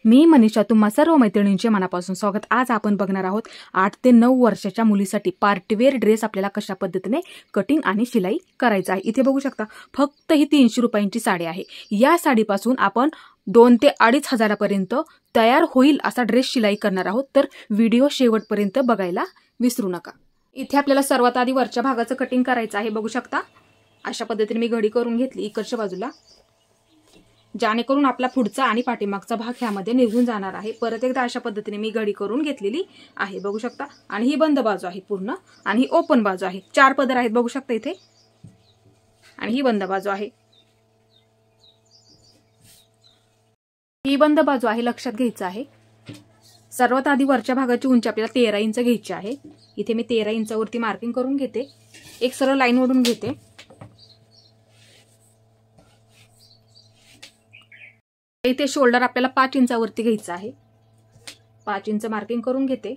मी मनीषा, तुम्हा सर्व मैत्रिणींचे मनापासून स्वागत। आज आपण बघणार आहोत 8 ते 9 वर्षाच्या मुलीसाठी पार्टीवेअर ड्रेस आपल्याला कशा पद्धतीने कटिंग आणि शिलाई करायचा आहे। इथे बघू शकता फक्त ही 300 रुपयांची साडी आहे। या साडीपासून आपण 2 ते 2.5 हजारापर्यंत तयार होईल असा ड्रेस शिलाई करणार आहोत, तर व्हिडिओ शेवटपर्यंत बघायला विसरू नका। इथे आपल्याला सर्वात आधी वरच्या भागाचं कटिंग करायचं आहे। बघू शकता अशा पद्धतीने मी घडी करून घेतली इकडच्या बाजूला, जेणेकरून आपला पुढचा आणि पाठीमागचा भाग ह्यामध्ये निघून जाणार आहे। परत एकदा अशा पद्धतीने मी घडी करून घेतलेली आहे। बघू शकता, आणि ही बंद बाजू आहे पूर्ण, आणि ही ओपन बाजू आहे। 4 पदर आहेत बघू शकता इथे, आणि ही बंद बाजू आहे। ही बंद बाजू आहे, लक्षात घ्यायचं आहे। सर्वात आधी वरच्या भागाची उंची आपल्याला 13 इंच घ्यायची आहे। इथे मी 13 इंचावरती मार्किंग करून घेते, एक सरळ लाईन ओढून घेते। इथे शोल्डर आपल्याला 5 इंचावरती घ्यायचं आहे। 5 इंच मार्किंग करून घेते।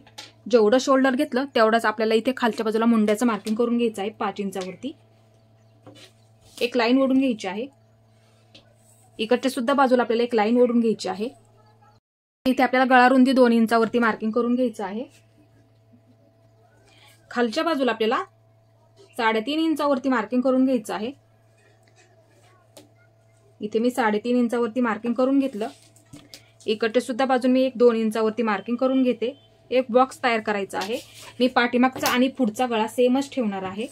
जेवढं शोल्डर घेतलं तेवढाच आपल्याला इथे खालच्या बाजूला मुंड्याचं मार्किंग करून घ्यायचं आहे। 5 इंचावरती एक लाईन ओढून घ्यायची आहे। इकडच्या सुद्धा बाजूला आपल्याला एक लाईन ओढून घ्यायची आहे। इथे आपल्याला गळा रुंदी 2 इंचावरती मार्किंग करून घ्यायचं आहे। खालच्या बाजूला आपल्याला 3.5 इंचावरती मार्किंग करून घ्यायचं आहे। इथे मी 3.5 इंचावरती मार्किंग करून घेतलं। इकडच्या सुद्धा बाजून मी 2 इंचावरती मार्किंग करून घेते। एक बॉक्स तयार करायचा आहे। मी पाठीमागचा आणि पुढचा गळा सेमच ठेवणार आहे।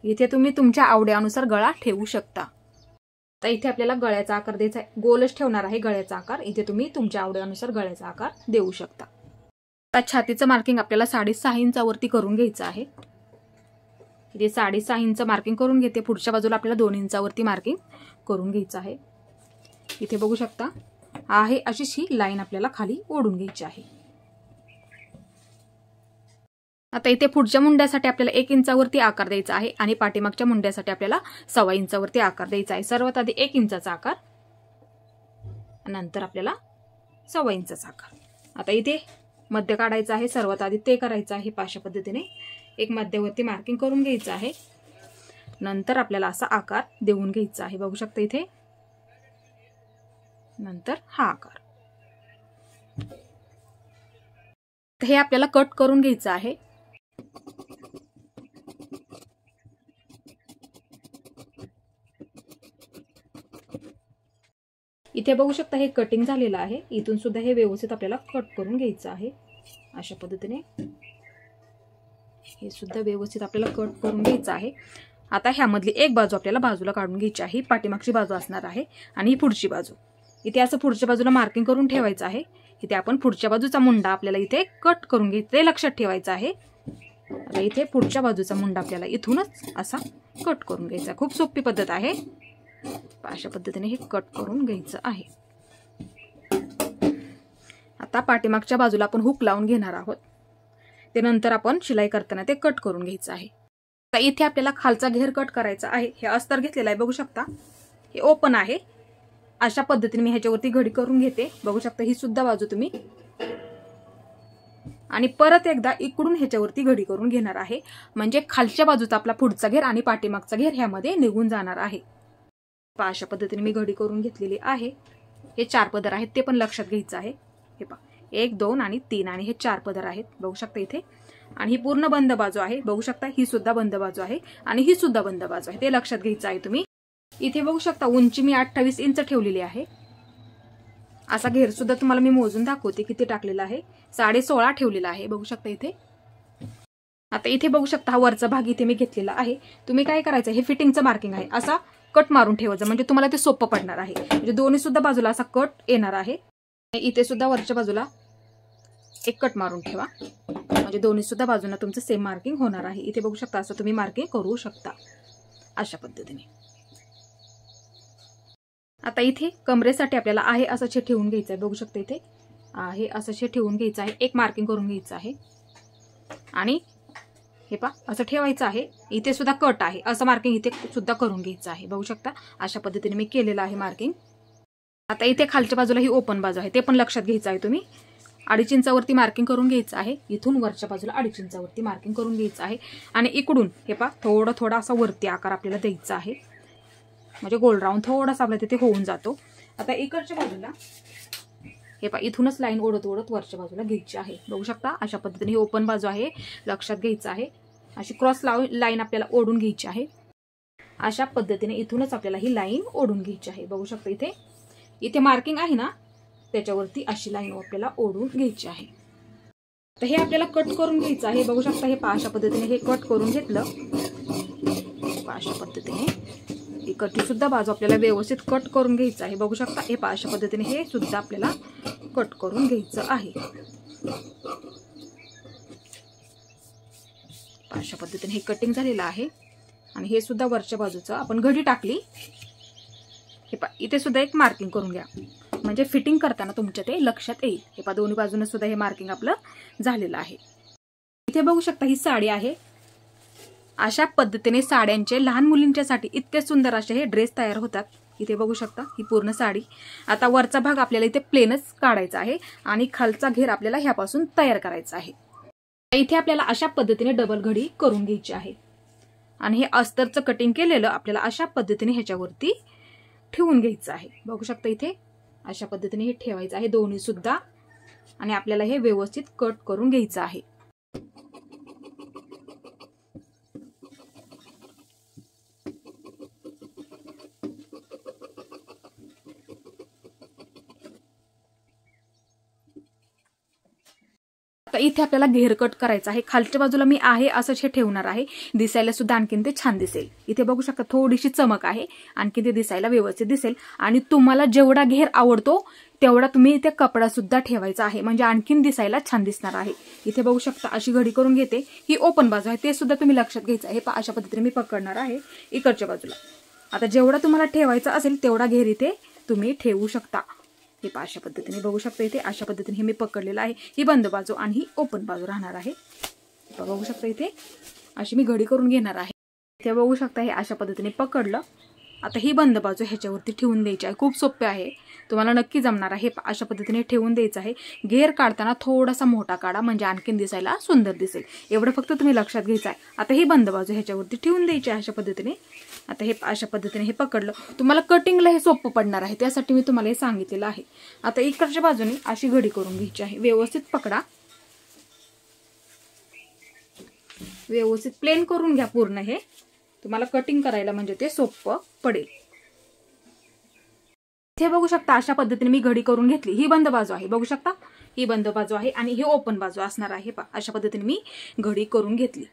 इथे तुम्ही तुमच्या आवडीनुसार गळा ठेवू शकता। तर इथे आपल्याला गळ्याचा आकार द्यायचा आहे, गोलच ठेवणार आहे गळ्याचा आकार। इथे तुम्ही तुमच्या आवडीनुसार गळ्याचा आकार देऊ शकता। आता छातीचं मार्किंग आपल्याला 6.5 इंचावरती करून घ्यायचं आहे। इथे 6.5 इंच मार्किंग करून घेते। पुढच्या बाजूला आपल्याला 2 इंचावरती मार्किंग करून घ्यायचं आहे। इथे बघू शकता आहे अशीच ही लाईन आपल्याला खाली ओढून घ्यायची आहे। आता इथे पुढच्या मुंड्यासाठी आपल्याला 1 इंचावरती आकार द्यायचा आहे, आणि पाठीमागच्या मुंड्यासाठी आपल्याला 1.25 इंचावरती आकार द्यायचा आहे। सर्वात आधी 1 इंचाचा आकार, नंतर आपल्याला 1.25 इंचाचा आकार। आता इथे मध्य काढायचं आहे, सर्वात आधी ते करायचं आहे। अशा पद्धतीने एक मध्यवर्ती मार्किंग करून घ्यायचं आहे। नंतर आपल्याला असा आकार देऊन घ्यायचा आहे। बघू शकता इथे, नंतर हा आकार। हे आपल्याला कट करून घ्यायचं आहे। इथे बघू शकता हे कटिंग झालेलं आहे। इथून सुद्धा हे व्यवस्थित आपल्याला कट करून घ्यायचं आहे। अशा पद्धतीने हे सुद्धा व्यवस्थित आपल्याला कट करून घ्यायचं आहे। आता ह्यामधली एक बाजू आपल्याला बाजूला काढून घ्यायची आहे। पाठीमागची बाजू असणार आहे, आणि ही पुढची बाजू। इथे असं पुढच्या बाजूला मार्किंग करून ठेवायचं आहे। इथे आपण पुढच्या बाजूचा मुंडा आपल्याला इथे कट करून घ्यायचं, ते लक्षात ठेवायचं आहे। आता इथे पुढच्या बाजूचा मुंडा आपल्याला इथूनच असा कट करून घ्यायचा। खूप सोपी पद्धत आहे। अशा पद्धतीने हे कट करून घ्यायचं आहे। आता पाठीमागच्या बाजूला आपण हुक लावून घेणार आहोत, ते नंतर आपण शिलाई करताना ते कट करून घ्यायचं आहे। आता इथे आपल्याला खालचा घेर कट करायचा आहे। हे अस्तर घेतलेला आहे, बघू शकता हे ओपन आहे। अशा पद्धतीने मी ह्याच्यावरती घडी करून घेते। बघू शकता ही सुद्धा बाजू तुम्ही, आणि परत एकदा इकडून ह्याच्यावरती घडी करून घेणार आहे, म्हणजे खालच्या बाजूचा आपला पुढचा घेर आणि पाठीमागचा घेर ह्यामध्ये निघून जाणार आहे। अशा पद्धतीने मी घडी करून घेतलेली आहे। हे 4 पदर आहेत, ते पण लक्षात घ्यायचं आहे। हे पहा 1 2 आणि 3, आणि हे 4 पदर आहेत बघू शकता इथे। आणि ही पूर्ण बंद बाजू आहे, बघू शकता ही सुद्धा बंद बाजू आहे, आणि ही सुद्धा बंद बाजू आहे, ते लक्षात घ्यायचं आहे तुम्ही। इथे बघू शकता उंची मी 28 इंच ठेवलेली आहे। असा घेर सुद्धा तुम्हाला मी मोजून दाखवते किती टाकलेला आहे। 16.5 ठेवलेला आहे, बघू शकता इथे। आता इथे बघू शकता हा वरचा भाग इथे मी घेतलेला आहे। तुम्ही काय करायचं, हे फिटिंगचं मार्किंग आहे, असा कट मारून ठेवायचं, म्हणजे तुम्हाला ते सोपं पडणार आहे। म्हणजे दोन्ही सुद्धा बाजूला असा कट येणार आहे। इथे सुद्धा वरच्या बाजूला एक कट मारून ठेवा, म्हणजे दोन्ही सुद्धा बाजूला तुमचं सेम मार्किंग होणार आहे। इथे बघू शकता असं तुम्ही मार्किंग करू शकता अशा पद्धतीने। आता इथे कमरेसाठी आपल्याला आहे असं छेद ठेवून घ्यायचं आहे। बघू शकता इथे आहे असं छेद ठेवून घ्यायचं आहे, एक मार्किंग करून घ्यायचं आहे, आणि हे पहा असं ठेवायचं आहे। इथे सुद्धा कट आहे, असं मार्किंग इथे सुद्धा करून घ्यायचं आहे। बघू शकता अशा पद्धतीने मी केलेलं आहे मार्किंग। आता इथे खालच्या बाजूला ही ओपन बाजू आहे, ते पण लक्षात घ्यायचं आहे तुम्ही। 2.5 इंचावरती मार्किंग करून घ्यायचं आहे। इथून वरच्या बाजूला 2.5 इंचावरती मार्किंग करून घ्यायचं आहे, आणि इकडून हे पहा थोडं थोडा असा वरती आकार आपल्याला द्यायचा आहे, म्हणजे गोल राऊंड थोडासा आपला तिथे होऊन जातो। आता इकडच्या बाजूला हे पहा इथूनच लाईन ओढत ओढत वरच्या बाजूला घ्यायची आहे. बघू शकता अशा पद्धतीने ही ओपन बाजू आहे, लक्षात घ्यायचं आहे. अशी क्रॉस लाईन आपल्याला ओढून घ्यायची आहे. अशा पद्धतीने इथूनच आपल्याला ही लाईन ओढून घ्यायची आहे. बघू शकता इथे मार्किंग आहे ना, त्याच्यावरती अशी लाईन आपल्याला ओढून घ्यायची आहे. तर हे आपल्याला कट करून घ्यायचं आहे. बघू शकता हे पहा अशा पद्धतीने हे कट करून घेतलं. अशा पद्धतीने इकडची सुद्धा बाजू आपल्याला व्यवस्थित कट करून घ्यायचं आहे. बघू शकता हे पहा अशा पद्धतीने हे सुद्धा आपल्याला कट करून घ्यायचं आहे. अशा पद्धतीने हे कटिंग झालेलं आहे. आणि हे सुद्धा वरच्या बाजूचं आपण घडी टाकली. हे पहा इथे सुद्धा एक मार्किंग करून घ्या, म्हणजे फिटिंग करताना तुमच्या ते लक्षात येईल. हे पहा दोन्ही बाजूने सुद्धा हे मार्किंग आपलं झालेलं आहे. इथे बघू शकता ही साडी आहे. अशा पद्धतीने साड्यांचे लहान मुलींच्यासाठी इतके सुंदर असे हे ड्रेस तयार होतात. इथे बघू शकता ही पूर्ण साडी. आता वरचा भाग आपल्याला इथे प्लेनच काढायचा आहे आणि खालचा घेर आपल्याला ह्यापासून तयार करायचा आहे. इथे आपल्याला अशा पद्धतीने डबल घडी करून घ्यायची आहे. आणि हे अस्तरचं कटिंग केलेलं आपल्याला अशा पद्धतीने ह्याच्यावरती ठेवून घ्यायचं आहे. बघू शकता इथे अशा पद्धतीने हे ठेवायचं आहे दोन्ही सुद्धा. आणि आपल्याला हे व्यवस्थित कट करून घ्यायचं आहे. तर इथे आपल्याला घेर कट करायचा आहे. खालच्या बाजूला मी आहे असंच हे ठेवणार आहे. दिसायला सुद्धा आणखीन ते छान दिसेल. इथे बघू शकता थोडीशी चमक आहे, आणखी ते दिसायला व्यवस्थित दिसेल. आणि तुम्हाला जेवढा घेर आवडतो तेवढा तुम्ही इथे कपडा सुद्धा ठेवायचा आहे, म्हणजे आणखीन दिसायला छान दिसणार आहे. इथे बघू शकता अशी घडी करून घेते. ही ओपन बाजू आहे, ते सुद्धा तुम्ही लक्षात घ्यायचं आहे. अशा पद्धतीने मी पकडणार आहे इकडच्या बाजूला. आता जेवढा तुम्हाला ठेवायचा असेल तेवढा घेर इथे तुम्ही ठेवू शकता. हे अशा पद्धतीने बघू शकता इथे अशा पद्धतीने हे मी पकडलेलं आहे. ही बंद बाजू आणि ही ओपन बाजू राहणार आहे. बघू शकता इथे अशी मी घडी करून घेणार आहे. इथे बघू शकता हे अशा पद्धतीने पकडलं. आता ही बंद बाजू ह्याच्यावरती ठेवून द्यायची आहे. खूप सोपे आहे, तुम्हाला नक्की जमणार आहे. अशा पद्धतीने ठेवून द्यायचं आहे. घेर काढताना थोडासा मोठा काढा, म्हणजे आणखीन दिसायला सुंदर दिसेल. एवढं फक्त तुम्ही लक्षात घ्यायचं आहे. आता ही बंद बाजू ह्याच्यावरती ठेवून द्यायची आहे अशा पद्धतीने. आता हे अशा पद्धतीने हे पकडलं. तुम्हाला कटिंगला हे सोपं पडणार आहे, त्यासाठी मी तुम्हाला हे सांगितलेलं आहे. आता इकडच्या बाजूने अशी घडी करून घ्यायची आहे. व्यवस्थित पकडा, व्यवस्थित प्लेन करून घ्या पूर्ण. हे तुम्हाला कटिंग करायला म्हणजे ते सोपं पडेल. इथे बघू शकता अशा पद्धतीने मी घडी करून घेतली. ही बंद बाजू आहे, बघू शकता ही बंद बाजू आहे आणि ही ओपन बाजू असणार आहे. अशा पद्धतीने मी घडी करून घेतली.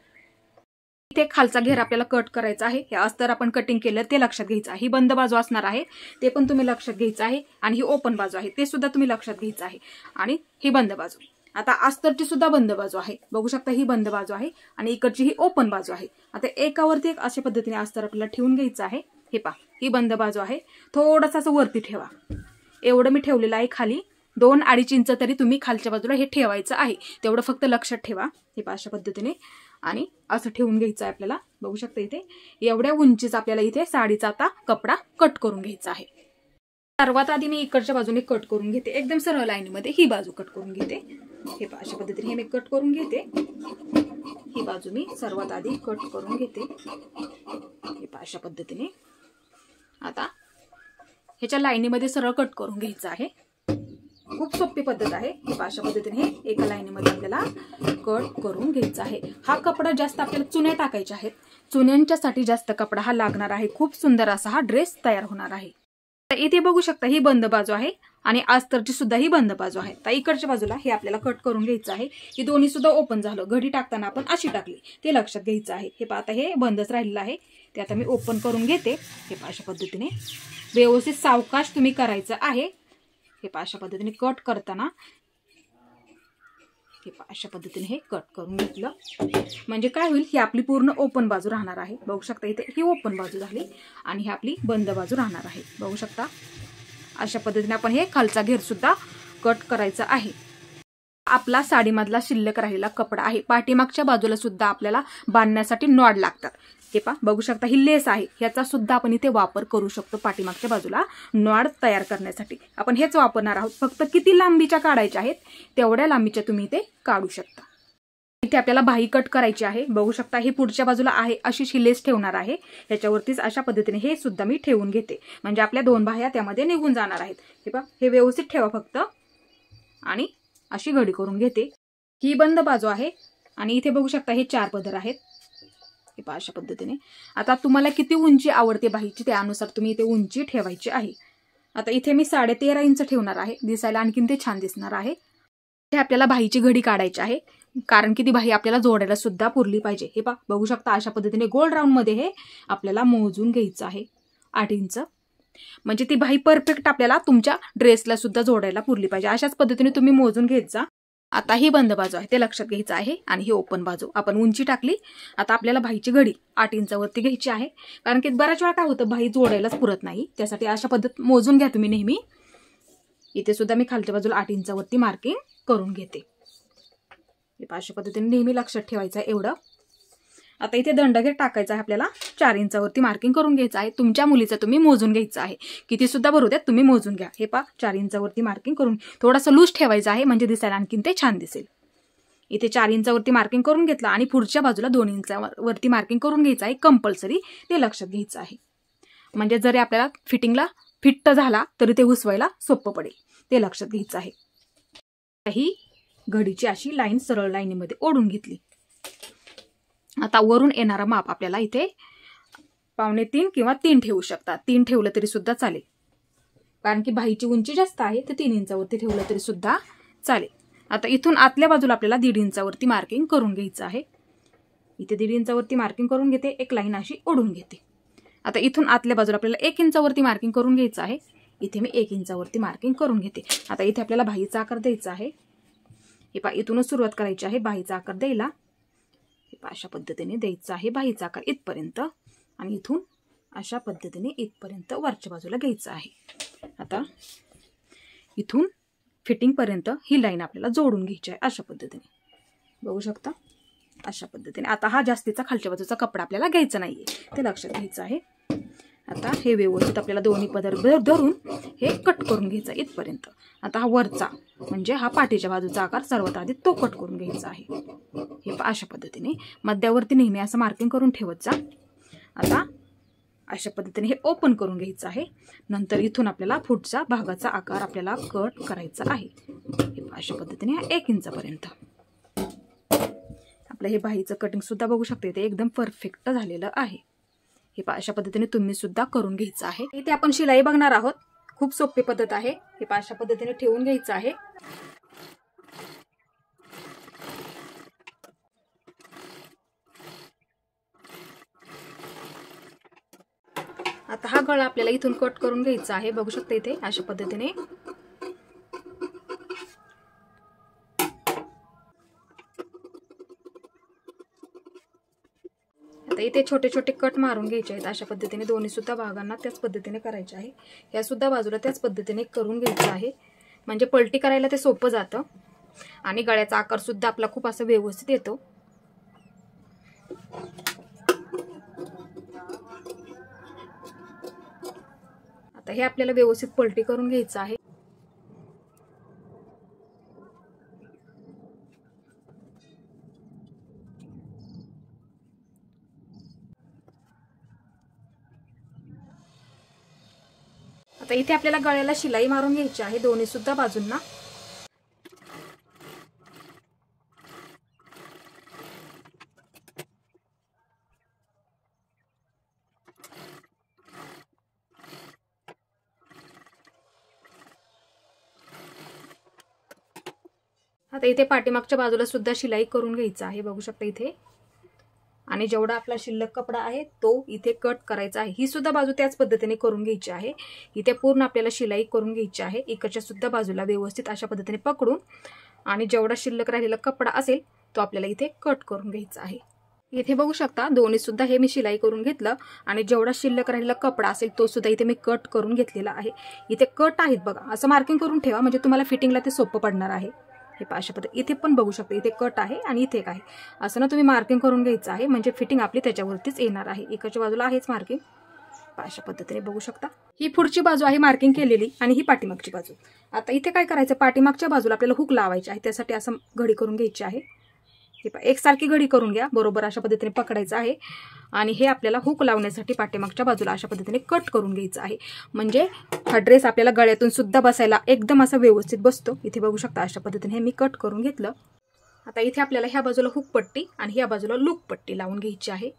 इथे खालचा घेर आपल्याला कट करायचा आहे. हे अस्तर आपण कटिंग केलं ते लक्षात घ्यायचं आहे. ही बंद बाजू असणार आहे, ते पण तुम्ही लक्षात घ्यायचं आहे. आणि ही ओपन बाजू आहे, ते सुद्धा तुम्ही लक्षात घ्यायचं आहे. आणि ही बंद बाजू. आता अस्तरची सुद्धा बंद बाजू आहे, बघू शकता ही बंद बाजू आहे आणि इकडची ही ओपन बाजू आहे. आता एकावरती एक अशा पद्धतीने अस्तर आपल्याला ठेवून घ्यायचं आहे. हे पहा ही बंद बाजू आहे. थोडंसं असं वरती ठेवा. एवढं मी ठेवलेलं आहे खाली. 2-2.5 इंच तरी तुम्ही खालच्या बाजूला हे ठेवायचं आहे. तेवढं फक्त लक्षात ठेवा. हे पहा अशा पद्धतीने आणि असं ठेवून घ्यायचं आहे आपल्याला. बघू शकता इथे एवढ्या उंचीचा आपल्याला इथे साडीचा आता कपडा कट करून घ्यायचा आहे. सर्वात आधी मी इकडच्या बाजूने कट करून घेते. एकदम सरळ लाईनमध्ये ही बाजू कट करून घेते. हे पहा अशा पद्धतीने हे मी कट करून घेते. ही बाजू मी सर्वात आधी कट करून घेते. हे पहा अशा पद्धतीने. आता ह्याच्या लाईनीमध्ये सरळ कट करून घ्यायचं आहे. खूप सोपी पद्धत आहे. अशा पद्धतीने हे एका लाईनीमध्ये आपल्याला कट करून घ्यायचा आहे. हा कपडा जास्त आपल्याला चुन्या टाकायच्या आहेत. चुन्यांच्यासाठी जास्त कपडा हा लागणार आहे. खूप सुंदर असा हा ड्रेस तयार होणार आहे. तर इथे बघू शकता ही बंद बाजू आहे आणि अस्तरची सुद्धा ही बंद बाजू आहे. तर इकडच्या बाजूला हे आपल्याला कट करून घ्यायचं आहे. ही दोन्ही सुद्धा ओपन झालं. घडी टाकताना आपण अशी टाकली ते लक्षात घ्यायचं आहे. हे पहा आता हे बंदच राहिलेलं आहे, ते आता मी ओपन करून घेते. हे पहा अशा पद्धतीने व्यवस्थित सावकाश तुम्ही करायचं आहे. हे पहा अशा पद्धतीने कट करताना हे पहा अशा पद्धतीने हे कट करून घेतलं म्हणजे काय होईल, ही आपली पूर्ण ओपन बाजू राहणार आहे. बघू शकता इथे ही ओपन बाजू झाली आणि ही आपली बंद बाजू राहणार आहे. बघू शकता अशा पद्धतीने आपण हे खालचा घेर सुद्धा कट करायचा आहे. आपला साडीमधला शिल्लक राहिलेला कपडा आहे. पाठीमागच्या बाजूला सुद्धा आपल्याला बांधण्यासाठी नॉड लागतात. हे पहा बघू शकता ही लेस आहे, ह्याचा सुद्धा आपण इथे वापर करू शकतो. पाठीमागच्या बाजूला नॉड तयार करण्यासाठी आपण हेच वापरणार आहोत. फक्त किती लांबीच्या काढायच्या आहेत तेवढ्या लांबीच्या तुम्ही इथे काढू शकता. इथे आपल्याला बाही कट करायची आहे. बघू शकता ही पुढच्या बाजूला आहे अशी शिलेस ठेवणार आहे. ह्याच्यावरतीच अशा पद्धतीने हे सुद्धा मी ठेवून घेते, म्हणजे आपल्या 2 बाह्या त्यामध्ये निघून जाणार आहेत. हे पहा हे व्यवस्थित ठेवा फक्त. आणि अशी घडी करून घेते। ही बंद बाजू आहे आणि इथे बघू शकता हे 4 पदर आहेत, हे पहा अशा पद्धतीने। आता तुम्हाला किती उंची आवडते बाहीची त्यानुसार तुम्ही इथे उंची ठेवायची आहे। आता इथे मी 13.5 इंच ठेवणार आहे, दिसायला आणखीन ते छान दिसणार आहे। इथे आपल्याला बाहीची घडी काढायची आहे, कारण की ती बाही आपल्याला जोडायला सुद्धा पुरली पाहिजे। हे पहा बघू शकता अशा पद्धतीने गोल राऊंड मध्ये हे आपल्याला मोजून घ्यायचं आहे 8 इंच, म्हणजे ती बाही परफेक्ट आपल्याला तुमच्या ड्रेसला सुद्धा जोडायला पुरली पाहिजे। अशाच पद्धतीने तुम्ही मोजून घेत जा। आता ही बंद बाजू आहे ते लक्षात घ्यायचं आहे आणि ही ओपन बाजू आपण उंची टाकली। आता आपल्याला बाहीची घडी 8 इंचावरती घ्यायची आहे, कारण की बऱ्याच वेळा काय होतं बाही जोडायलाच पुरत नाही, त्यासाठी अशा पद्धत मोजून घ्या तुम्ही नेहमी। इथे सुद्धा मी खालच्या बाजूला 8 इंचावरती मार्किंग करून घेते। हे अशा पद्धतीने नेहमी लक्षात ठेवायचं आहे एवढं। आता इथे दंडघेर टाकायचा आहे आपल्याला, 4 इंचावरती मार्किंग करून घ्यायचं आहे। तुमच्या मुलीचं तुम्ही मोजून घ्यायचं आहे, किती सुद्धा भरू द्यात तुम्ही मोजून घ्या। हे पहा 4 इंचावरती मार्किंग करून थोडासा लूज ठेवायचं आहे, म्हणजे दिसायला आणखीन ते छान दिसेल। इथे 4 इंचावरती मार्किंग करून घेतलं आणि पुढच्या बाजूला 2 इंचावरती मार्किंग करून घ्यायचं आहे कंपल्सरी, ते लक्षात घ्यायचं आहे। म्हणजे जरी आपल्याला फिटिंगला फिट झाला तरी ते घुसवायला सोपं पडेल, ते लक्षात घ्यायचं आहे। ही घडीची अशी लाईन सरळ लाईनीमध्ये ओढून घेतली। आता वरून येणारा माप आपल्याला इथे 2.25 किंवा 3 ठेवू शकता, 3 ठेवलं तरी सुद्धा चालेल, कारण की बाहीची उंची जास्त आहे तर 3 इंचावरती ठेवलं तरी सुद्धा चालेल। आता इथून आतल्या बाजूला आपल्याला 1.5 इंचावरती मार्किंग करून घ्यायचं आहे। इथे 1.5 इंचावरती मार्किंग करून घेते, एक लाईन अशी ओढून घेते। आता इथून आतल्या बाजूला आपल्याला 1 इंचावरती मार्किंग करून घ्यायचं आहे, इथे मी 1 इंचावरती मार्किंग करून घेते। आता इथे आपल्याला बाहीचा आकार द्यायचा आहे। हे पहा इथूनच सुरुवात करायची आहे बाहीचा आकार द्यायला। हे पहा अशा पद्धतीने द्यायचा आहे बाहीचा आकार इथपर्यंत, आणि इथून अशा पद्धतीने इथपर्यंत वरच्या बाजूला घ्यायचं आहे। आता इथून फिटिंग पर्यंत ही लाईन आपल्याला जोडून घ्यायची आहे अशा पद्धतीने, बघू शकता अशा पद्धतीने। आता हा जास्तीचा खालच्या बाजूचा कपडा आपल्याला घ्यायचा नाहीये, ते लक्षात घ्यायचं आहे। आता हे व्यवस्थित आपल्याला दोन्ही पदर धरून हे कट करून घ्यायचं इथपर्यंत। आता हा वरचा म्हणजे हा पाठीच्या बाजूचा आकार सर्वात आधी तो कट करून घ्यायचा आहे। हे अशा पद्धतीने मध्यावरती नेहमी असं मार्किंग करून ठेवत जा। आता अशा पद्धतीने हे ओपन करून घ्यायचं आहे। नंतर इथून आपल्याला पुढचा भागाचा आकार आपल्याला कट करायचा आहे। हे अशा पद्धतीने 1 इंचापर्यंत आपलं हे बाहीचं कटिंग सुद्धा बघू शकते, ते एकदम परफेक्ट झालेलं आहे। हे अशा पद्धतीने तुम्ही सुद्धा करून घ्यायचं आहे। इथे आपण शिलाई बघणार आहोत, खूप सोपी पद्धत आहे। हे अशा पद्धतीने ठेवून घ्यायचं आहे। आता हा गळा आपल्याला इथून कट करून घ्यायचा आहे, बघू शकता इथे अशा पद्धतीने। आता इथे छोटे छोटे कट मारून घ्यायचे आहेत अशा पद्धतीने, दोन्ही सुद्धा भागांना त्याच पद्धतीने करायचे आहे। या सुद्धा बाजूला त्याच पद्धतीने करून घ्यायचं आहे, म्हणजे पलटी करायला ते सोपं जातं आणि गळ्याचा आकार सुद्धा आपला खूप असं व्यवस्थित येतो। आता हे आपल्याला व्यवस्थित पलटी करून घ्यायचं आहे। आता इथे आपल्याला गळ्याला शिलाई मारून घ्यायची आहे दोन्ही सुद्धा बाजूंना। आता इथे पाठीमागच्या बाजूला सुद्धा शिलाई करून घ्यायचं आहे, बघू शकता इथे। आणि जेवढा आपला शिल्लक कपडा आहे तो इथे कट करायचा आहे। ही सुद्धा बाजू त्याच पद्धतीने करून घ्यायची आहे। इथे पूर्ण आपल्याला शिलाई करून घ्यायची आहे, इकडच्या सुद्धा बाजूला व्यवस्थित अशा पद्धतीने पकडून, आणि जेवढा शिल्लक राहिलेला कपडा असेल तो आपल्याला इथे कट करून घ्यायचा आहे। इथे बघू शकता दोन्ही सुद्धा हे मी शिलाई करून घेतलं, आणि जेवढा शिल्लक राहिलेला कपडा असेल तो सुद्धा इथे मी कट करून घेतलेला आहे। इथे कट आहेत बघा, असं मार्किंग करून ठेवा म्हणजे तुम्हाला फिटिंगला ते सोपं पडणार आहे। हे अशा पद्धतीने इथे पण बघू शकता इथे कट आहे आणि इथे काय असं ना तुम्ही मार्किंग करून घ्यायचं आहे, म्हणजे फिटिंग आपली त्याच्यावरतीच येणार आहे। इकडच्या बाजूला आहेच मार्किंग, अशा पद्धतीने बघू शकता। ही पुढची बाजू आहे मार्किंग केलेली, आणि ही पाठीमागची बाजू। आता इथे काय करायचं, पाठीमागच्या बाजूला आपल्याला हुक लावायची आहे, त्यासाठी असं घडी करून घ्यायची आहे। हे पहा एकसारखी घडी करून घ्या, बरोबर अशा पद्धतीने पकडायचं आहे आणि हे आपल्याला हुक लावण्यासाठी पाठीमागच्या बाजूला अशा पद्धतीने कट करून घ्यायचं आहे. म्हणजे हा ड्रेस आपल्याला गळ्यातून सुद्धा बसायला एकदम असा व्यवस्थित बसतो. इथे बघू शकता अशा पद्धतीने हे मी कट करून घेतलं. आता इथे आपल्याला ह्या बाजूला हुक पट्टी आणि ह्या बाजूला लूप पट्टी लावून घ्यायची आहे.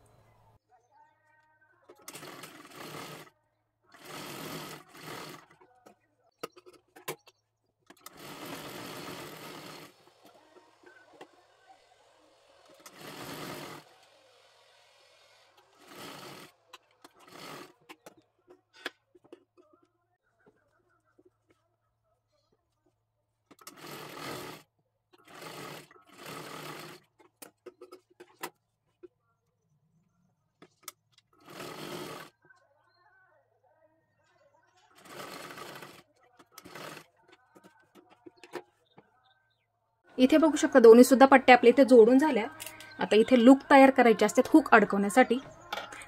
इथे बघू शकता दोन्ही सुद्धा पट्ट्या आपल्या इथे जोडून झाल्या. आता इथे लूप तयार करायचे असतात हुक अडकवण्यासाठी.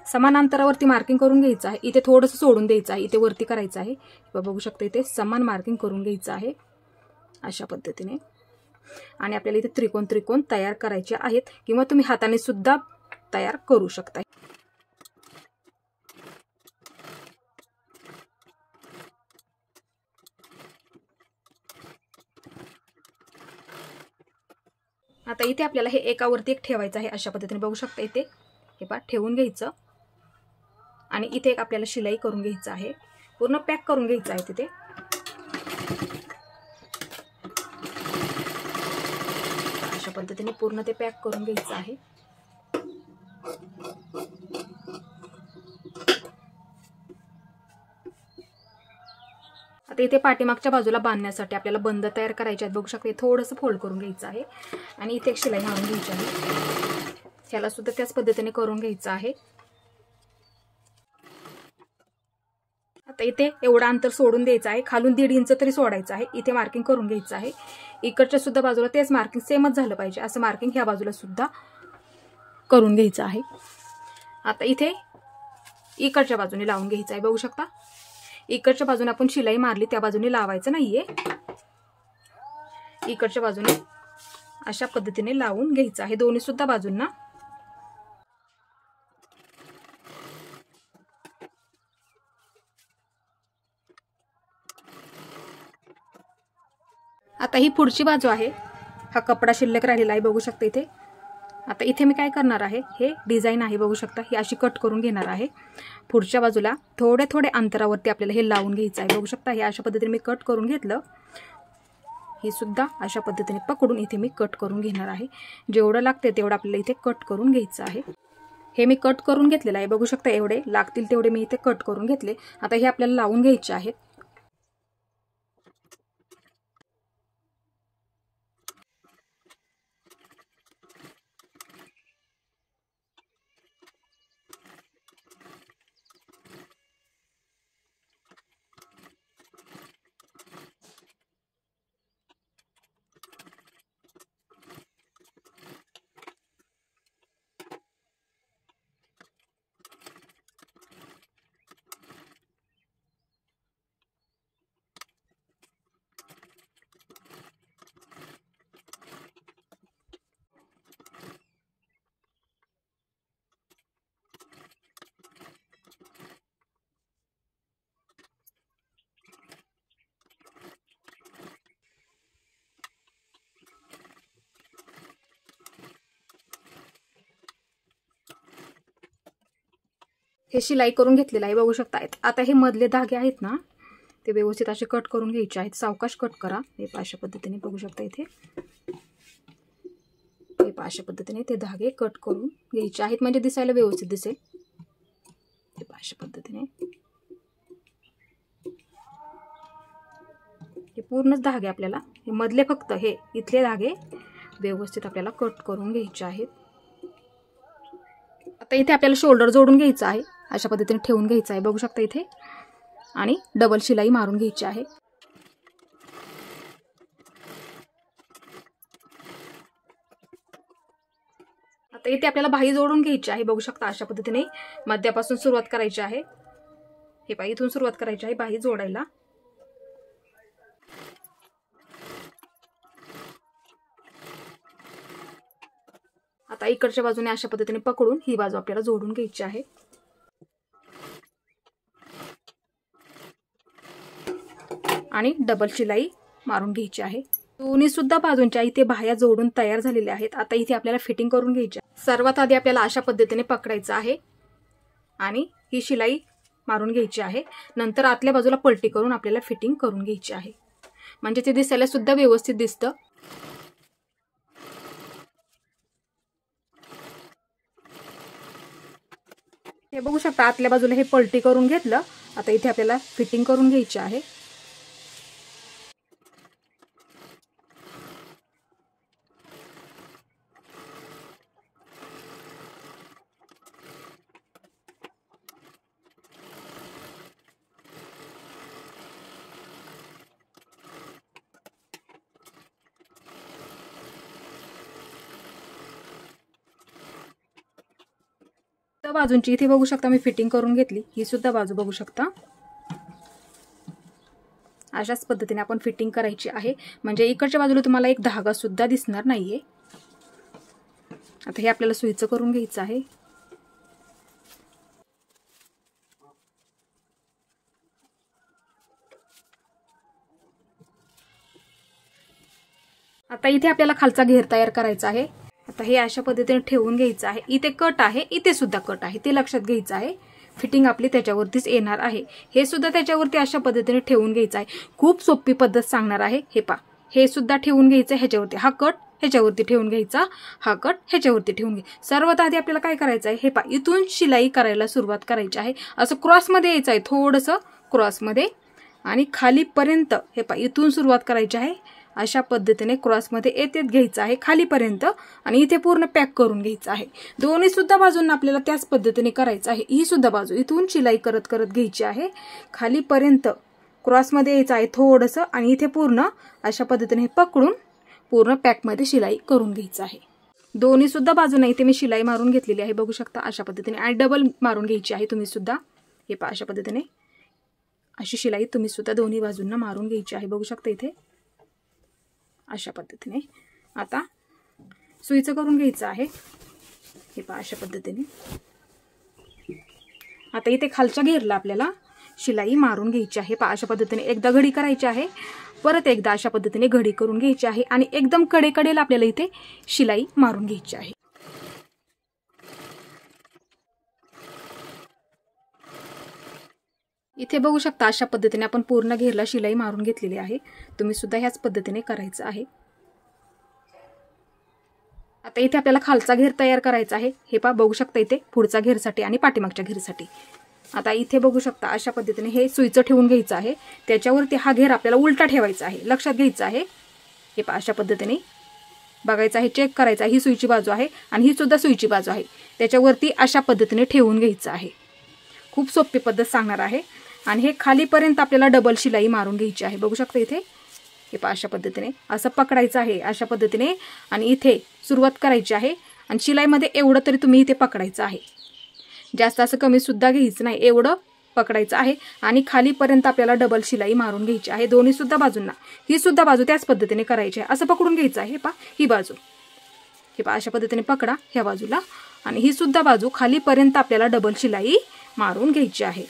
समान अंतरावरती मार्किंग करून घ्यायचं आहे. इथे थोडंसं सोडून द्यायचं आहे, इथे वरती करायचं आहे. बघू शकता इथे समान मार्किंग करून घ्यायचं आहे अशा पद्धतीने. आणि आपल्याला इथे त्रिकोण त्रिकोण तयार करायचे आहेत किंवा तुम्ही हाताने सुद्धा तयार करू शकता. आता इथे आपल्याला हे एकावरती एक ठेवायचं आहे अशा पद्धतीने. बघू शकता इथे हे पहा ठेवून घ्यायचं आणि इथे एक आपल्याला शिलाई करून घ्यायचं आहे. पूर्ण पॅक करून घ्यायचं आहे तिथे. अशा पद्धतीने पूर्ण ते पॅक करून घ्यायचं आहे. आता इथे पाठीमागच्या बाजूला बांधण्यासाठी आपल्याला बंद तयार करायचे आहेत. बघू शकता थोडंसं फोल्ड करून घ्यायचं आहे आणि इथे एक शिलाई मारून घ्यायची आहे. ह्याला सुद्धा त्याच पद्धतीने करून घ्यायचं आहे. आता इथे एवढं अंतर सोडून द्यायचं आहे. खालून 1.5 इंच तरी सोडायचं आहे. इथे मार्किंग करून घ्यायचं आहे. इकडच्या सुद्धा बाजूला तेच मार्किंग सेमच झालं पाहिजे असं मार्किंग ह्या बाजूला सुद्धा करून घ्यायचं आहे. आता इथे इकडच्या बाजूने लावून घ्यायचं आहे. बघू शकता इकडच्या बाजूने आपण शिलाई मारली त्या बाजूने लावायचं नाहीये. इकडच्या बाजूने अशा पद्धतीने लावून घ्यायचं आहे दोन्ही सुद्धा बाजूंना. आता ही पुढची बाजू आहे. हा कपडा शिल्लक राहिलेला आहे बघू शकता इथे. आता इथे मी काय करणार आहे, हे डिझाईन आहे बघू शकता, ही अशी कट करून घेणार आहे. पुढच्या बाजूला थोडे थोडे अंतरावरती आपल्याला हे लावून घ्यायचं आहे. बघू शकता हे अशा पद्धतीने मी कट करून घेतलं. ही सुद्धा अशा पद्धतीने पकडून इथे मी कट करून घेणार आहे. जेवढं लागते तेवढं आपल्याला इथे कट करून घ्यायचं आहे. हे मी कट करून घेतलेलं आहे बघू शकता. एवढे लागतील तेवढे मी इथे कट करून घेतले. आता हे आपल्याला लावून घ्यायचे आहेत. हे शिलाई करून घेतलेलं आहे बघू शकता. आता हे मधले धागे आहेत ना ते व्यवस्थित असे कट करून घ्यायचे आहेत. सावकाश कट करा. हे अशा पद्धतीने बघू शकता इथे. हे अशा पद्धतीने ते धागे कट करून घ्यायचे आहेत म्हणजे दिसायला व्यवस्थित दिसेल. हे अशा पद्धतीने हे पूर्णच धागे आपल्याला हे मधले फक्त हे इथले धागे व्यवस्थित आपल्याला कट करून घ्यायचे आहेत. आता इथे आपल्याला शोल्डर जोडून घ्यायचा आहे. अशा पद्धतीने ठेवून घ्यायचं आहे बघू शकता इथे आणि डबल शिलाई मारून घ्यायची आहे. आता इथे आपल्याला बाही जोडून घ्यायची आहे बघू शकता. अशा पद्धतीने मध्यापासून सुरुवात करायची आहे. हे पहा इथून सुरुवात करायची आहे बाही जोडायला. आता इकडच्या बाजूने अशा पद्धतीने पकडून ही बाजू आपल्याला जोडून घ्यायची आहे. आणि डबल शिलाई मारून घ्यायची आहे. दोन्ही सुद्धा बाजूंच्या इथे बाह्या जोडून तयार झालेल्या आहेत. आता इथे आपल्याला फिटिंग करून घ्यायची आहे. सर्वात आधी आपल्याला अशा पद्धतीने पकडायचं आहे आणि ही शिलाई मारून घ्यायची आहे. नंतर आतल्या बाजूला पलटी करून आपल्याला फिटिंग करून घ्यायची आहे, म्हणजे ते दिसायला सुद्धा व्यवस्थित दिसतं. हे बघू शकता आतल्या बाजूला हे पलटी करून घेतलं. आता इथे आपल्याला फिटिंग करून घ्यायची आहे. बाजूंची इथे बघू शकता मी फिटिंग करून घेतली. ही सुद्धा बाजू बघू शकता. अशाच पद्धतीने आपण फिटिंग करायची आहे, म्हणजे इकडच्या बाजूला तुम्हाला एक धागा सुद्धा दिसणार नाहीये. आता हे आपल्याला सुईचं करून घ्यायचं आहे. आता इथे आपल्याला खालचा घेर तयार करायचा आहे. आता हे अशा पद्धतीने ठेवून घ्यायचं आहे. इथे कट आहे, इथे सुद्धा कट आहे, ते लक्षात घ्यायचं आहे. फिटिंग आपली त्याच्यावरतीच येणार आहे. हे सुद्धा त्याच्यावरती अशा पद्धतीने ठेवून घ्यायचं आहे. खूप सोपी पद्धत सांगणार आहे. हे पा, हे सुद्धा ठेवून घ्यायचं ह्याच्यावरती. हा कट ह्याच्यावरती ठेवून घ्यायचा, हा कट ह्याच्यावरती ठेवून घ्यायचा. सर्वात आधी आपल्याला काय करायचं आहे, हे पा, इथून शिलाई करायला सुरुवात करायची आहे. असं क्रॉसमध्ये यायचं आहे, थोडंसं क्रॉसमध्ये, आणि खालीपर्यंत हे पा इथून सुरुवात करायची आहे. अशा पद्धतीने क्रॉसमध्ये येतेच घ्यायचं आहे खालीपर्यंत, आणि इथे पूर्ण पॅक करून घ्यायचं आहे. दोन्ही सुद्धा बाजूंना आपल्याला त्याच पद्धतीने करायचं आहे. ही सुद्धा बाजू इथून शिलाई करत करत घ्यायची आहे. खालीपर्यंत क्रॉसमध्ये यायचं आहे थोडंसं, आणि इथे पूर्ण अशा पद्धतीने पकडून पूर्ण पॅकमध्ये शिलाई करून घ्यायचं आहे. दोन्ही सुद्धा बाजूंना इथे मी शिलाई मारून घेतलेली आहे, बघू शकता अशा पद्धतीने. आणि डबल मारून घ्यायची आहे तुम्ही सुद्धा. हे पहा अशा पद्धतीने अशी शिलाई तुम्ही सुद्धा दोन्ही बाजूंना मारून घ्यायची आहे, बघू शकता इथे अशा पद्धतीने. आता सुईचं करून घ्यायचं आहे. हे पहा अशा पद्धतीने. आता इथे खालच्या घेरला आपल्याला शिलाई मारून घ्यायची आहे. पहा अशा पद्धतीने एकदा घडी करायची आहे, परत एकदा अशा पद्धतीने घडी करून घ्यायची आहे, आणि एकदम कडेकडेला आपल्याला इथे शिलाई मारून घ्यायची आहे. इथे बघू शकता अशा पद्धतीने आपण पूर्ण घेरला शिलाई मारून घेतलेली आहे. तुम्ही सुद्धा ह्याच पद्धतीने करायचं आहे. आता इथे आपल्याला खालचा घेर तयार करायचा आहे. हे पहा बघू शकता इथे पुढचा घेरसाठी आणि पाठीमागच्या घेरसाठी. आता इथे बघू शकता अशा पद्धतीने हे सुईचं ठेवून घ्यायचं आहे. त्याच्यावरती हा घेर आपल्याला उलटा ठेवायचा आहे, लक्षात घ्यायचं आहे. हे पहा अशा पद्धतीने बघायचं आहे, चेक करायचं आहे. ही सुईची बाजू आहे आणि ही सुद्धा सुईची बाजू आहे. त्याच्यावरती अशा पद्धतीने ठेवून घ्यायचं आहे. खूप सोपी पद्धत सांगणार आहे. आणि हे खालीपर्यंत आपल्याला डबल शिलाई मारून घ्यायची आहे, बघू शकता इथे. हे पहा अशा पद्धतीने असं पकडायचं आहे अशा पद्धतीने, आणि इथे सुरुवात करायची आहे. आणि शिलाईमध्ये एवढं तरी तुम्ही इथे पकडायचं आहे, जास्त असं कमी सुद्धा घ्यायचं नाही, एवढं पकडायचं आहे. आणि खालीपर्यंत आपल्याला डबल शिलाई मारून घ्यायची आहे दोन्ही सुद्धा बाजूंना. ही सुद्धा बाजू त्याच पद्धतीने करायची आहे. असं पकडून घ्यायचं आहे. हे पहा ही बाजू, हे पहा अशा पद्धतीने पकडा ह्या बाजूला, आणि ही सुद्धा बाजू खालीपर्यंत आपल्याला डबल शिलाई मारून घ्यायची आहे.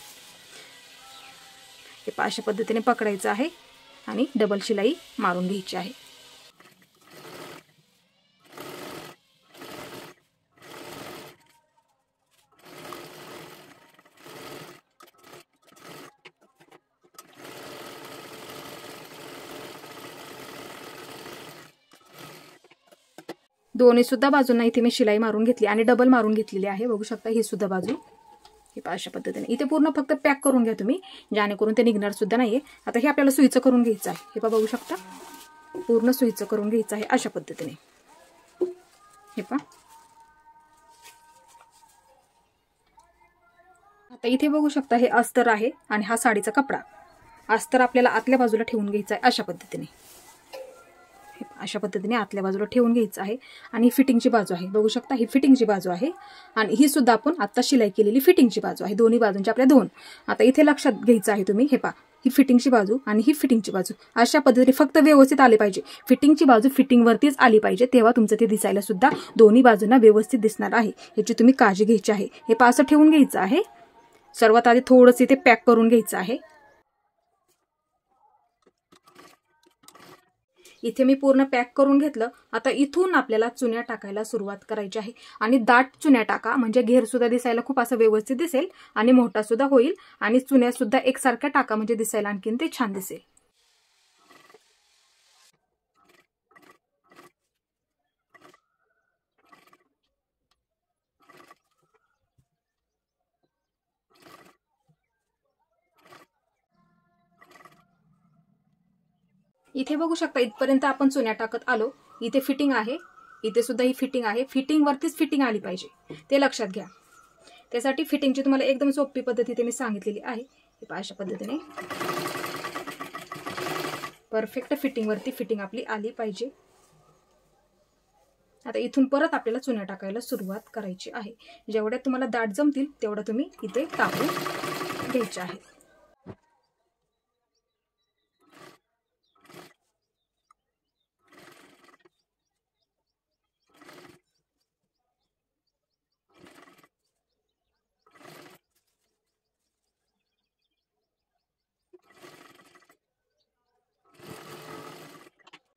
हे पहा अशा पद्धतीने पकडायचं आहे आणि डबल शिलाई मारून घ्यायची आहे. दोन्ही सुद्धा बाजूंना इथे मी शिलाई मारून घेतली आणि डबल मारून घेतलेली आहे, बघू शकता ही सुद्धा बाजू. हे पहा अशा पद्धतीने इथे पूर्ण फक्त पॅक करून घ्या तुम्ही, जेणेकरून ते निघणार सुद्धा नाहीये. आता हे आपल्याला सुईचं करून घ्यायचं आहे. हे पहा बघू शकता पूर्ण सुईचं करून घ्यायचं आहे अशा पद्धतीने. हे पहा आता इथे बघू शकता हे अस्तर आहे आणि हा साडीचा कपडा. अस्तर आपल्याला आतल्या बाजूला ठेवून घ्यायचं आहे अशा पद्धतीने. अशा पद्धतीने आतल्या बाजूला ठेवून घ्यायचं आहे. आणि फिटिंगची बाजू आहे, बघू शकता ही फिटिंगची बाजू आहे, आणि ही सुद्धा आपण आता शिलाई केलेली फिटिंगची बाजू आहे. दोन्ही बाजूंची आपल्या दोन. आता इथे लक्षात घ्यायचं आहे तुम्ही, हे पहा ही फिटिंगची बाजू आणि ही फिटिंगची बाजू अशा पद्धतीने फक्त व्यवस्थित आली पाहिजे. फिटिंगची बाजू फिटिंगवरतीच आली पाहिजे, तेव्हा तुमचं ते दिसायला सुद्धा दोन्ही बाजूंना व्यवस्थित दिसणार आहे. याची तुम्ही काळजी घ्यायची आहे. हे असं ठेवून घ्यायचं आहे. सर्वात आधी थोडंसं इथे पॅक करून घ्यायचं आहे. इथे मी पूर्ण पॅक करून घेतलं. आता इथून आपल्याला चुन्या टाकायला सुरुवात करायची आहे आणि दाट चुन्या टाका, म्हणजे घेर सुद्धा दिसायला खूप असं व्यवस्थित दिसेल आणि मोठा सुद्धा होईल. आणि चुन्या सुद्धा एकसारख्या टाका, म्हणजे दिसायला आणखीन ते छान दिसेल. इथे बघू शकता इथपर्यंत आपण चुन्या टाकत आलो. इथे फिटिंग आहे, इथे सुद्धा ही फिटिंग आहे. फिटिंग वरतीच फिटिंग आली पाहिजे, ते लक्षात घ्या. त्यासाठी फिटिंगची तुम्हाला एकदम सोपी पद्धत इथे मी सांगितलेली आहे. हे अशा पद्धतीने परफेक्ट फिटिंग वरती फिटिंग आपली आली पाहिजे. आता इथून परत आपल्याला चुन्या टाकायला सुरुवात करायची आहे. जेवढ्या तुम्हाला दाट जमतील तेवढं तुम्ही इथे टाकून घ्यायचे आहे.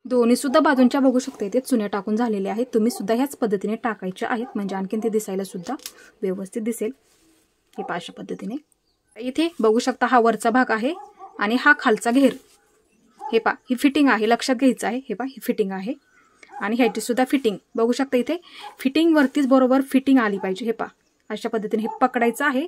दोन्ही सुद्धा बाजूंच्या बघू शकता इथे चुन्या टाकून झालेल्या आहेत. तुम्ही सुद्धा ह्याच पद्धतीने टाकायच्या आहेत, म्हणजे आणखीन ते दिसायला सुद्धा व्यवस्थित दिसेल. हे अशा पद्धतीने इथे बघू शकता हा वरचा भाग आहे आणि हा खालचा घेर. हे ही फिटिंग आहे, लक्षात घ्यायचं आहे. हे ही फिटिंग आहे आणि ह्याची सुद्धा फिटिंग बघू शकता. इथे फिटिंग वरतीच बरोबर फिटिंग आली पाहिजे. हे अशा पद्धतीने हे पकडायचं आहे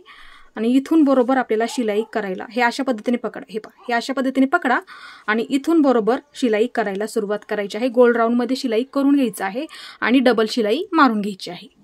आणि इथून बरोबर आपल्याला शिलाई करायला हे अशा पद्धतीने पकडा. हे अशा पद्धतीने पकडा आणि इथून बरोबर शिलाई करायला सुरुवात करायची आहे. गोल राऊंड मध्ये शिलाई करून घ्यायचं आहे आणि डबल शिलाई मारून घ्यायची आहे.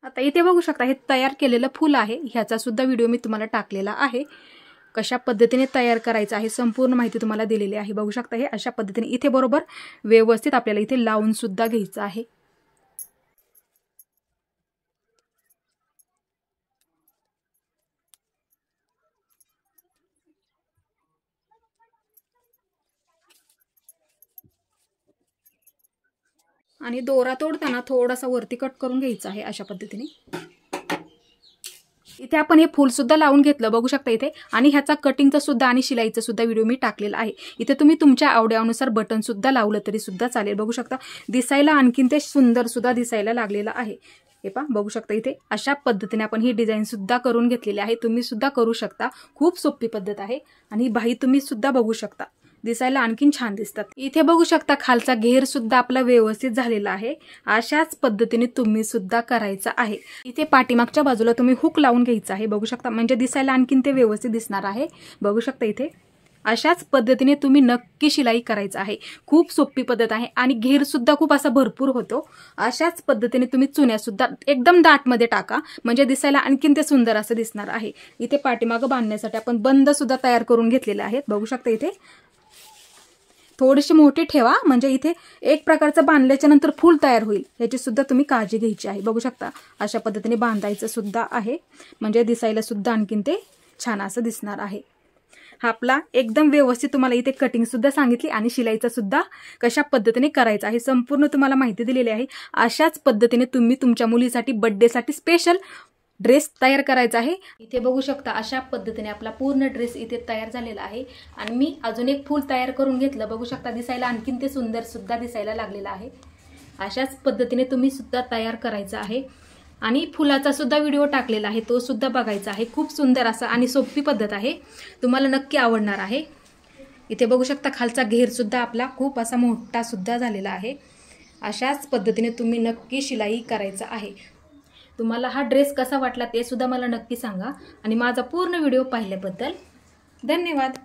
आता इथे बघू शकता हे तयार केलेलं फूल आहे. ह्याचा सुद्धा व्हिडिओ मी तुम्हाला टाकलेला आहे. कशा पद्धतीने तयार करायचं आहे संपूर्ण माहिती तुम्हाला दिलेली आहे. बघू शकता हे अशा पद्धतीने इथे बरोबर व्यवस्थित आपल्याला इथे लावून सुद्धा घ्यायचं आहे. आणि दोरा तोडताना थोडासा वरती कट करून घ्यायचा आहे अशा पद्धतीने. इथे आपण हे फूल सुद्धा लावून घेतलं बघू शकता इथे. आणि ह्याचा कटिंगचा सुद्धा आणि शिलाईचा सुद्धा व्हिडिओ मी टाकलेला आहे. इथे तुम्ही तुमच्या आवडीनुसार बटन सुद्धा लावलं तरी सुद्धा चालेल. बघू शकता दिसायला आणखीन ते सुंदर सुद्धा दिसायला लागलेलं आहे. हे बघू शकता इथे अशा पद्धतीने आपण ही डिझाईन सुद्धा करून घेतलेली आहे. तुम्ही सुद्धा करू शकता. खूप सोपी पद्धत आहे आणि बाही तुम्ही सुद्धा बघू शकता दिसायला आणखीन छान दिसतात. इथे बघू शकता खालचा घेर सुद्धा आपला व्यवस्थित झालेला आहे. अशाच पद्धतीने तुम्ही सुद्धा करायचा आहे. इथे पाठीमागच्या बाजूला तुम्ही हुक लावून घ्यायचा आहे. बघू शकता म्हणजे दिसायला आणखीन ते व्यवस्थित दिसणार आहे. बघू शकता इथे अशाच पद्धतीने तुम्ही नक्की शिलाई करायचं आहे. खूप सोपी पद्धत आहे आणि घेर सुद्धा खूप असा भरपूर होतो. अशाच पद्धतीने तुम्ही चुन्या सुद्धा एकदम दाट मध्ये टाका म्हणजे दिसायला आणखीन ते सुंदर असं दिसणार आहे. इथे पाठीमागं बांधण्यासाठी आपण बंद सुद्धा तयार करून घेतलेले आहेत. बघू शकता इथे थोडीशी मोठी ठेवा म्हणजे इथे एक प्रकारचं बांधल्याच्या नंतर फूल तयार होईल याची सुद्धा तुम्ही काळजी घ्यायची आहे. बघू शकता अशा पद्धतीने बांधायचं सुद्धा आहे म्हणजे दिसायला सुद्धा आणखीन ते छान असं दिसणार आहे. हा आपला एकदम व्यवस्थित तुम्हाला इथे कटिंग सुद्धा सांगितली आणि शिलाईचा सुद्धा कशा पद्धतीने करायचा आहे संपूर्ण तुम्हाला माहिती दिलेली आहे. अशाच पद्धतीने तुम्ही तुमच्या मुलीसाठी बर्थडेसाठी स्पेशल ड्रेस तयार करायचा आहे. इथे बघू शकता अशा पद्धतीने आपला पूर्ण ड्रेस इथे तयार झालेला आहे. आणि मी अजून एक फूल तयार करून घेतलं. बघू शकता दिसायला आणखीन ते सुंदर सुद्धा दिसायला लागलेलं आहे. अशाच पद्धतीने तुम्ही सुद्धा तयार करायचं आहे. आणि फुलाचा सुद्धा व्हिडिओ टाकलेला आहे तो सुद्धा बघायचा आहे. खूप सुंदर असा आणि सोपी पद्धत आहे. तुम्हाला नक्की आवडणार आहे. इथे बघू शकता खालचा घेर सुद्धा आपला खूप असा मोठा सुद्धा झालेला आहे. अशाच पद्धतीने तुम्ही नक्की शिलाई करायचं आहे। तुम्हाला हा ड्रेस कसा वाटला ते सुद्धा मला नक्की सांगा आणि माझा पूर्ण व्हिडिओ पाहिल्याबद्दल धन्यवाद।